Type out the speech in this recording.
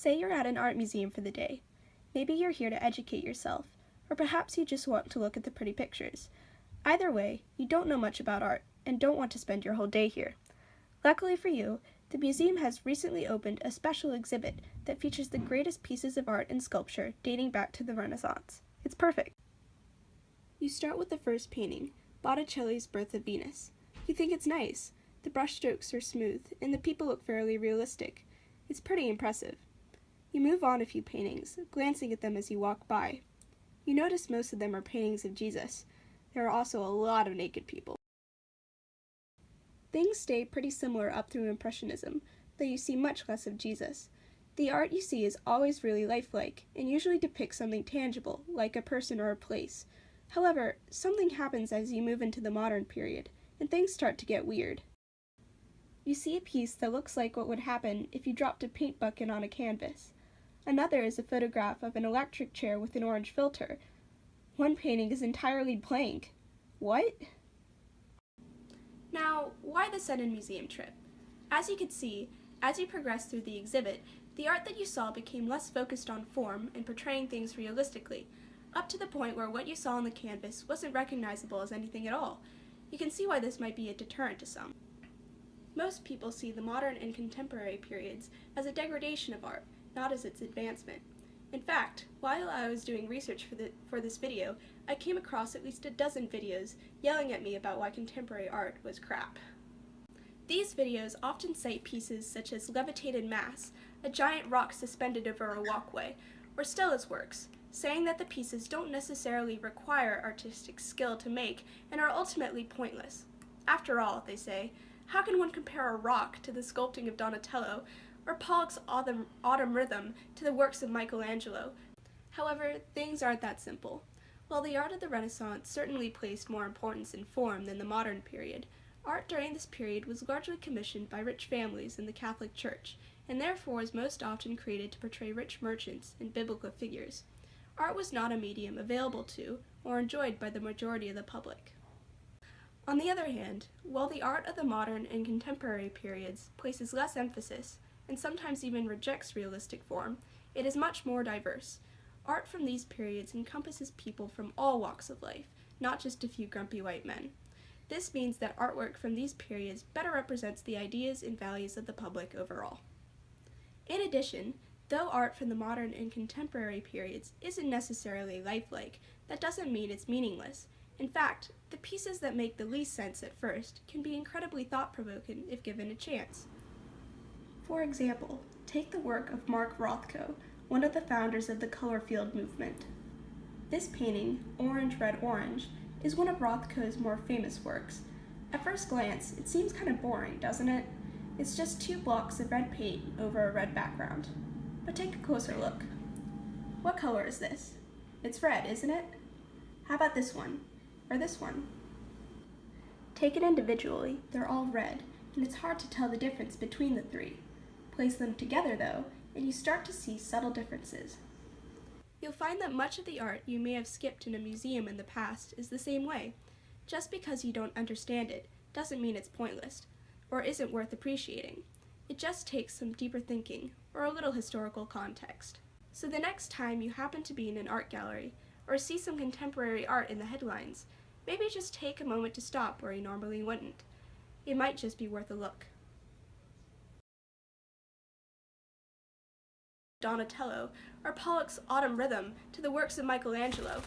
Say you're at an art museum for the day. Maybe you're here to educate yourself, or perhaps you just want to look at the pretty pictures. Either way, you don't know much about art and don't want to spend your whole day here. Luckily for you, the museum has recently opened a special exhibit that features the greatest pieces of art and sculpture dating back to the Renaissance. It's perfect. You start with the first painting, Botticelli's Birth of Venus. You think it's nice. The brushstrokes are smooth, and the people look fairly realistic. It's pretty impressive. You move on a few paintings, glancing at them as you walk by. You notice most of them are paintings of Jesus. There are also a lot of naked people. Things stay pretty similar up through Impressionism, though you see much less of Jesus. The art you see is always really lifelike, and usually depicts something tangible, like a person or a place. However, something happens as you move into the modern period, and things start to get weird. You see a piece that looks like what would happen if you dropped a paint bucket on a canvas. Another is a photograph of an electric chair with an orange filter. One painting is entirely blank. What? Now, why the sudden museum trip? As you can see, as you progress through the exhibit, the art that you saw became less focused on form and portraying things realistically, up to the point where what you saw on the canvas wasn't recognizable as anything at all. You can see why this might be a deterrent to some. Most people see the modern and contemporary periods as a degradation of art, not as its advancement. In fact, while I was doing research for this video, I came across at least a dozen videos yelling at me about why contemporary art was crap. These videos often cite pieces such as Levitated Mass, a giant rock suspended over a walkway, or Stella's works, saying that the pieces don't necessarily require artistic skill to make and are ultimately pointless. After all, they say, how can one compare a rock to the sculpting of Donatello, or Pollock's Autumn Rhythm to the works of Michelangelo? However, things aren't that simple. While the art of the Renaissance certainly placed more importance in form than the modern period, art during this period was largely commissioned by rich families in the Catholic Church, and therefore was most often created to portray rich merchants and biblical figures. Art was not a medium available to or enjoyed by the majority of the public. On the other hand, while the art of the modern and contemporary periods places less emphasis, and sometimes even rejects realistic form, it is much more diverse. Art from these periods encompasses people from all walks of life, not just a few grumpy white men. This means that artwork from these periods better represents the ideas and values of the public overall. In addition, though art from the modern and contemporary periods isn't necessarily lifelike, that doesn't mean it's meaningless. In fact, the pieces that make the least sense at first can be incredibly thought-provoking if given a chance. For example, take the work of Mark Rothko, one of the founders of the color field movement. This painting, Orange, Red, Orange, is one of Rothko's more famous works. At first glance, it seems kind of boring, doesn't it? It's just two blocks of red paint over a red background. But take a closer look. What color is this? It's red, isn't it? How about this one? Or this one? Taken individually, they're all red, and it's hard to tell the difference between the three. Place them together, though, and you start to see subtle differences. You'll find that much of the art you may have skipped in a museum in the past is the same way. Just because you don't understand it doesn't mean it's pointless, or isn't worth appreciating. It just takes some deeper thinking, or a little historical context. So the next time you happen to be in an art gallery, or see some contemporary art in the headlines, maybe just take a moment to stop where you normally wouldn't. It might just be worth a look. Donatello, or Pollock's Autumn Rhythm to the works of Michelangelo,